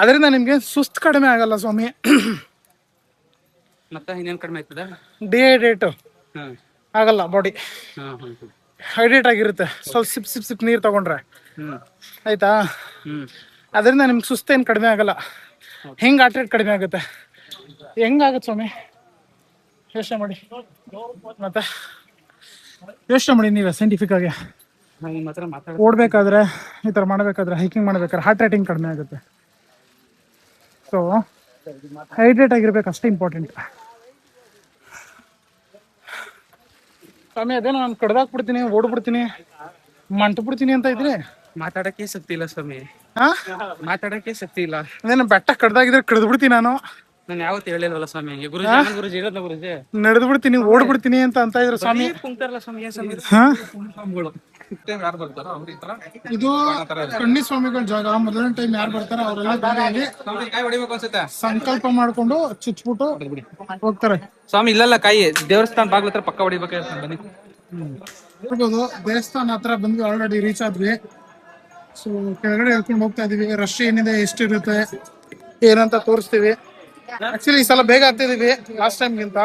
ಅದರಿಂದ ನಿಮಗೆ ಸುಸ್ತು ಕಡಿಮೆ ಆಗಲ್ಲ ಸ್ವಾಮಿ. ಮತ್ತೆ ಇನ್ನೇನು ಕಡಿಮೆ ಆಯ್ತದ? ಡಿಹೈಡ್ರೇಟು ಆಗಲ್ಲ, ಬಾಡಿ ಹೈಡ್ರೇಟ್ ಆಗಿರುತ್ತೆ. ಸ್ವಲ್ಪ ಸಿಪ್ ನೀರು ತಗೊಂಡ್ರೆ ಆಯ್ತಾ. ಅದರಿಂದ ನಿಮ್ಗೆ ಸುಸ್ತೇನು ಕಡಿಮೆ ಆಗಲ್ಲ. ಹೆಂಗೆ ಹಾರ್ಟ್ ರೇಟ್ ಕಡಿಮೆ ಆಗುತ್ತೆ? ಹೆಂಗಾಗುತ್ತೆ ಸ್ವಾಮಿ? ಯೋಚನೆ ಮಾಡಿ. ಮತ್ತೆ ಯೋಚನೆ ಮಾಡಿ ನೀವೇ ಸೈಂಟಿಫಿಕ್ ಆಗಿ. ಓಡಬೇಕಾದ್ರೆ, ಈ ಥರ ಮಾಡಬೇಕಾದ್ರೆ, ಹೈಕಿಂಗ್ ಮಾಡಬೇಕಾದ್ರೆ ಹಾರ್ಟ್ ರೇಟಿಂಗ್ ಕಡಿಮೆ ಆಗುತ್ತೆ. ಸೊ ಹೈಡ್ರೇಟ್ ಆಗಿರ್ಬೇಕು, ಅಷ್ಟೇ ಇಂಪಾರ್ಟೆಂಟ್. ಸ್ವಾಮಿ ಅದೇನೋ ನಾನು ಕಡ್ದಾಕ್ಬಿಡ್ತೀನಿ, ಓಡ್ಬಿಡ್ತೀನಿ, ಮಂಟು ಬಿಡ್ತೀನಿ ಅಂತ ಇದ್ರೆ ಮಾತಾಡಕ್ಕೆ ಶಕ್ತಿ ಇಲ್ಲ ಸ್ವಾಮಿ, ಹಾ ಮಾತಾಡಕ್ಕೆ ಶಕ್ತಿ ಇಲ್ಲ. ಅದೇನು ಬೆಟ್ಟ ಕಡ್ದಾಗಿದ್ರೆ ಕಡ್ದು ಬಿಡ್ತೀನಿ ನಾನು. ನಾನು ಯಾವತ್ತು ಹೇಳಿಲ್ವಲ್ಲ ಸ್ವಾಮಿ. ಗುರುಜಿ ಗುರುಜಿ ಹೇಳೋದ್ನ ಗುರುಜಿ, ನಡೆದು ಬಿಡ್ತೀನಿ, ಓಡ್ಬಿಡ್ತೀನಿ ಅಂತ ಇದ್ರು ಸ್ವಾಮಿ. ಕುಂತಾರಲ್ಲ ಸ್ವಾಮಿ, ಏನ್ ಸ್ವಾಮಿ ಹಾ ಸ್ವಾಮಿಗಳು ಯಾರು ಬರ್ತಾರೋ ಅವ್ರ ಈ ತರ ಇದು ಕಣ್ಣಿ ಸ್ವಾಮಿಗಳ ಜಾಗ. ಮೊದಲನೇ ಟೈಮ್ ಯಾರು ಬರ್ತಾರ ಅವರೆಲ್ಲ ದಾರಿಯಲ್ಲಿ ಕಾಯಿ ಹೊಡಿಬೇಕು ಅನ್ಸುತ್ತೆ, ಸಂಕಲ್ಪ ಮಾಡ್ಕೊಂಡು ಚುಚ್ಬಿಟ್ಟು ಹೋಗ್ತಾರೆ. ಸ್ವಾಮಿ ಇಲ್ಲಲ್ಲ ಕಾಯಿ ದೇವಸ್ಥಾನ ಬಾಗ್ಲ ಹತ್ರ ಪಕ್ಕ ಹೊಡಿಬೇಕಾಗಿರುತ್ತೆ. ಬನ್ನಿ ನೋಡ್ಬೋದು, ದೇವಸ್ಥಾನ ಹತ್ರ ಬಂದ್ವಿ, ಆಲ್ರೆಡಿ ರೀಚ್ ಆದ್ವಿ. ಸೊ ಕೆಳಗಡೆ ಹೇಳ್ಕೊಂಡು ಹೋಗ್ತಾ ಇದೀವಿ. ರಶ್ ಏನಿದೆ, ಎಷ್ಟಿರುತ್ತೆ ಏನಂತ ತೋರಿಸ್ತೀವಿ. ಆಕ್ಚುಲಿ ಈ ಸಲ ಬೇಗ ಆಗ್ತಿದೀವಿ ಲಾಸ್ಟ್ ಟೈಮ್ಗಿಂತ.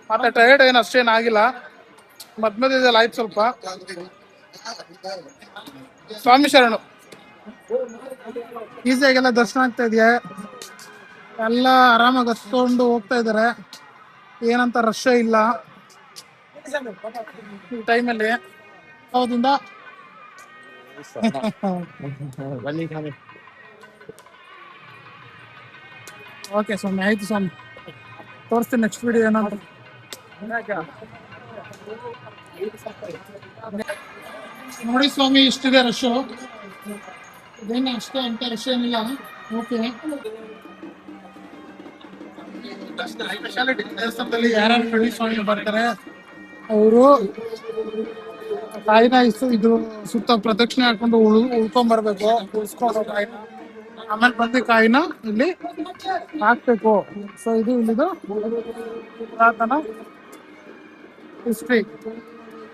ಮತ್ತೆ ಟೈರ್ಡ್ ಏನು ಅಷ್ಟೇನು ಆಗಿಲ್ಲ, ಮಧ್ಯದಲ್ಲಿ ಆಯ್ತು ಸ್ವಲ್ಪ. ಸ್ವಾಮಿ ಶರಣು. ಈಸಿಯಾಗೆಲ್ಲ ದರ್ಶನ ಆಗ್ತಾ ಇದೆಯಾ, ಎಲ್ಲ ಆರಾಮಾಗಿ ಹತ್ಕೊಂಡು ಹೋಗ್ತಾ ಇದಾರೆ, ಏನಂತ ರಶ್ ಇಲ್ಲ ಈ ಟೈಮಲ್ಲಿ. ಹೌದಿಂದ ಓಕೆ ಸ್ವಾಮಿ, ಆಯ್ತು ಸ್ವಾಮಿ, ತೋರಿಸ್ತೀನಿ ನೆಕ್ಸ್ಟ್ ವಿಡಿಯೋ ಏನಂತ. ನೋಡಿ ಸ್ವಾಮಿ, ಇಷ್ಟಿದೆ ರಶ್, ಇದೇನು ಅಷ್ಟೇ ಅಂತ ರಶ್ ಏನಿಲ್ಲ. ಓಕೆ, ಸ್ಪೆಷಾಲಿಟಿ ದೇವಸ್ಥಾನದಲ್ಲಿ ಯಾರ್ಯಾರು ಕಣ್ಣಿ ಸ್ವಾಮಿ ಬರ್ತಾರೆ ಅವರು ಕಾಯಿನ ಇದು ಸುತ್ತ ಪ್ರದಕ್ಷಿಣೆ ಹಾಕೊಂಡು ಉಳ್ಕೊಂಡ್ಬರ್ಬೇಕು, ಉಳಿಸ್ಕೊಂಡು ಕಾಯಿನ, ಆಮೇಲೆ ಬಂದು ಕಾಯಿನ ಇಲ್ಲಿ ಹಾಕ್ಬೇಕು. ಸೊ ಇದು ಇಲ್ಲಿದು ಪುರಾತನ ಹಿಸ್ಟ್ರಿ.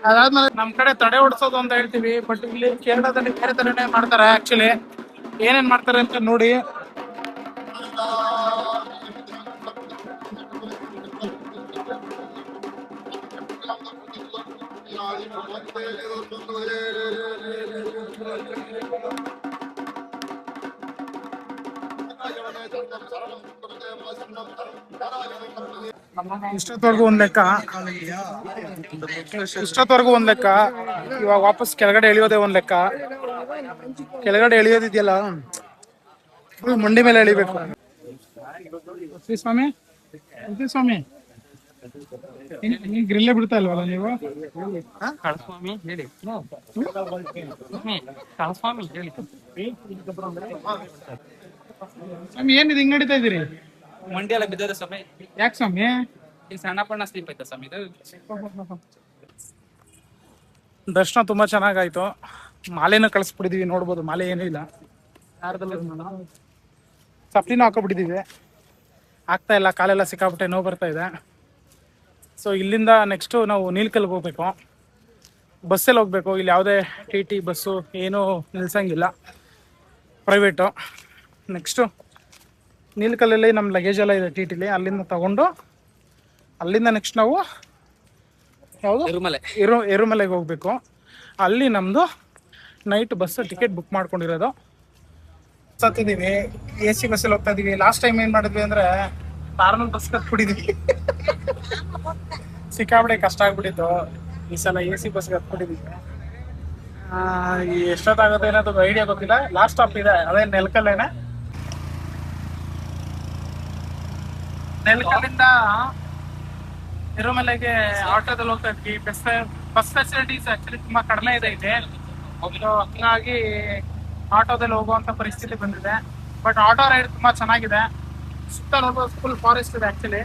ಅದಾದ್ಮೇಲೆ ನಮ್ ಕಡೆ ತಡೆ ಹೊಡ್ಸೋದು ಅಂತ ಹೇಳ್ತೀವಿ, ಬಟ್ ಇಲ್ಲಿ ಕೇರಳದಲ್ಲಿ ಬೇರೆ ತರನೇ ಮಾಡ್ತಾರೆ. ಆಕ್ಚುಲಿ ಏನೇನ್ ಮಾಡ್ತಾರೆ ಅಂತ ನೋಡಿ. ಇಷ್ಟೊತ್ತವರೆಗೂ ಒಂದ್ ಲೆಕ್ಕ, ಇವಾಗ ವಾಪಸ್ ಕೆಳಗಡೆ ಎಳಿಯೋದೇ ಒಂದ್ ಲೆಕ್ಕ. ಕೆಳಗಡೆ ಎಳಿಯೋದಿದೆಯಲ್ಲ, ಮಂಡಿ ಮೇಲೆ ಎಳಿಬೇಕು. ಸ್ವಾಮಿ ಸ್ವಾಮಿ, ಗ್ರಿಲ್ಲೇ ಬಿಡ್ತಾ ಇಲ್ವಲ್ಲ ನೀವು? ಕಳಸ್ವಾಮಿ ಹೇಳಿ, ಕಳಸ್ವಾಮಿ ಹೇಳಿ ಸ್ವಾಮಿ, ಏನಿದೆ ಹಿಂಗ್ ನಡೀತಾ ಇದೀರಿ? ಮಂಡಿ ಎಲ್ಲ ಬಿದ್ದೋದ ಸ್ವಾಮಿ. ಯಾಕೆ ಸ್ವಾಮಿ? ಈ ಸಣ್ಣ ಪಣ್ಣ ಸ್ಲೀಪ್ ಆಯ್ತಾ ಸ್ವಾಮಿ ಇದು? ದರ್ಶನ ತುಂಬಾ ಚೆನ್ನಾಗಾಯ್ತು. ಮಾಲೆನೂ ಕಳಿಸ್ಬಿಟ್ಟಿದೀವಿ, ನೋಡ್ಬೋದು. ಮಾಲೆ ಏನೂ ಇಲ್ಲ, ಚಪ್ಲಿನೂ ಹಾಕೋಬಿಟ್ಟಿದೀವಿ. ಆಗ್ತಾ ಇಲ್ಲ, ಕಾಲೆಲ್ಲ ಸಿಕ್ಕಾಬಿಟ್ಟೆ ನೋವು ಬರ್ತಾ ಇದೆ. ಸೊ ಇಲ್ಲಿಂದ ನೆಕ್ಸ್ಟು ನಾವು ನೀಲ್ಕಲ್ಗೆ ಹೋಗ್ಬೇಕು, ಬಸ್ಸಲ್ಲಿ ಹೋಗ್ಬೇಕು. ಇಲ್ಲಿ ಯಾವುದೇ ಟಿ ಬಸ್ಸು ಏನೂ ನಿಲ್ಸಂಗಿಲ್ಲ, ಪ್ರೈವೇಟು. ನೆಕ್ಸ್ಟು ನೀಲ್ಕಲ್ಲಲ್ಲಿ ನಮ್ಮ ಲಗೇಜ್ ಎಲ್ಲ ಇದೆ ಟಿಲಿ, ಅಲ್ಲಿಂದ ತಗೊಂಡು ಅಲ್ಲಿಂದ ನೆಕ್ಸ್ಟ್ ನಾವು ಯಾವುದು ಎರುಮಲೆಗೆ ಹೋಗ್ಬೇಕು. ಅಲ್ಲಿ ನಮ್ಮದು ನೈಟ್ ಬಸ್ ಟಿಕೆಟ್ ಬುಕ್ ಮಾಡ್ಕೊಂಡಿರೋದು. ಸತ್ತಿದ್ದೀವಿ, AC ಬಸ್ಸಲ್ಲಿ ಹೋಗ್ತಾ ಇದೀವಿ. ಲಾಸ್ಟ್ ಟೈಮ್ ಏನು ಮಾಡಿದ್ವಿ ಅಂದರೆ ನಾರ್ಮಲ್ ಬಸ್ ಕತ್ಬಿಟ್ಟಿದ್ವಿ, ಸಿಕ್ಕಾಬಿಡೆ ಕಷ್ಟ ಆಗ್ಬಿಟ್ಟಿತ್ತು. ಈ ಸಲ AC ಬಸ್ಗೆ ಹತ್ಬಿಟ್ಟಿದ್ವಿ. ಎಷ್ಟೊತ್ತಾಗುತ್ತೆ ಏನದು ಐಡಿಯಾ ಗೊತ್ತಿಲ್ಲ. ಲಾಸ್ಟ್ ಸ್ಟಾಪ್ ಇದೆ, ಅದೇ ನೆಲಕಲ್ಲೇನೆ. ನೆಲಕಲ್ಲಿಂದ ತಿರುಮಲೆಗೆ ಆಟೋದಲ್ಲಿ ಹೋಗ್ತಾ ಇದ್ವಿ. ಬಸ್ ಫೆಸಿಲಿಟೀಸ್ ಆಕ್ಚುಲಿ ತುಂಬಾ ಕಡಿಮೆ ಇದೆ ಇಲ್ಲಿ, ಹಂಗಾಗಿ ಆಟೋದಲ್ಲಿ ಹೋಗುವಂತ ಪರಿಸ್ಥಿತಿ ಬಂದಿದೆ. ಬಟ್ ಆಟೋ ರೈಡ್ ತುಂಬಾ ಚೆನ್ನಾಗಿದೆ. ಸುತ್ತ ನೋಡ್ಬೋದು, ಫುಲ್ ಫಾರೆಸ್ಟ್ ಇದೆ ಆಕ್ಚುಲಿ,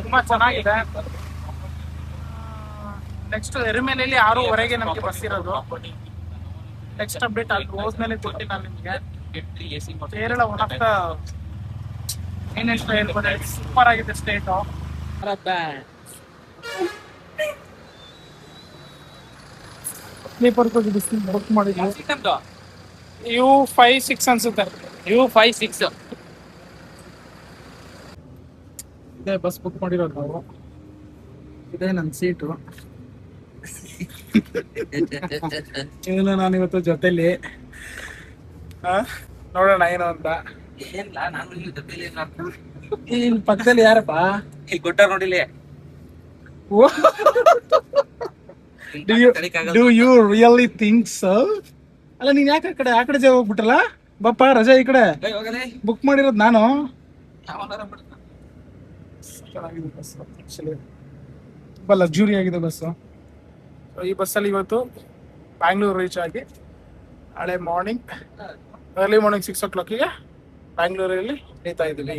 ತುಂಬಾ ಚೆನ್ನಾಗಿದೆ. ನೆಕ್ಸ್ಟ್ ಎರುಮೆಲೆಯಲ್ಲಿ 6:15 ನಮಗೆ ಬಸ್ ಇರೋದು. ನೆಕ್ಸ್ಟ್ ಅಪ್ಡೇಟ್ ಅಲ್ಲಿ ಹೋದ್ಮೇಲೆ ಕೊಡ್ತೀನಿ ನಾನು ನಿಮಗೆ. ಕೇರಳ ಒನ್ ಆಫ್ ದ ಏನೆಷ್ಟು ಹೇಳ್ಬೋದು, ಸೂಪರ್ ಆಗಿದೆ ಸ್ಟೇಟು. ಸ್ಲೀಪರ್ ಬುಕ್ ಮಾಡಿದ್ವಿ, U5-6 ಅನ್ಸುತ್ತೆ. U5-6 ಇದೇ ಬಸ್ ಬುಕ್ ಮಾಡಿರೋದು ನಾವು. ಇದೇ ನನ್ನ ಸೀಟು. ಇವನು ನಾನು ಇವತ್ತು ಜೊತೆಲಿ ನೋಡೋಣ ಏನು ಅಂತ. ಇಲ್ಲಿ ಪಕ್ಕದಲ್ಲಿ ಯಾರಪ್ಪ? ಇಲ್ಲಿ ಕೊಟ್ಟಾರ ನೋಡಿಲಿ. Do you really think so? ಅಲ್ಲ, ನೀನ್ ಯಾಕೆ ಆ ಕಡೆ ಜಾಗ ಹೋಗ್ಬಿಟ್ಟಲ್ಲ? ಬಪ್ಪ ರಜಾ ಈ ಕಡೆ ಬುಕ್ ಮಾಡಿರೋದು ನಾನು. ಚೆನ್ನಾಗಿದೆ ಬಸ್ ಆಕ್ಚುಲಿ, ತುಂಬ ಲಕ್ಸುರಿ ಆಗಿದೆ ಬಸ್ಸು. ಸೊ ಈ ಬಸ್ಸಲ್ಲಿ ಇವತ್ತು ಬ್ಯಾಂಗ್ಳೂರು ರೀಚ್ ಆಗಿ ನಾಳೆ ಮಾರ್ನಿಂಗ್ ಅರ್ಲಿ ಮಾರ್ನಿಂಗ್ 6 o'clock ಬ್ಯಾಂಗ್ಳೂರಲ್ಲಿ ಇಳಿತಾ ಇದ್ದೀವಿ.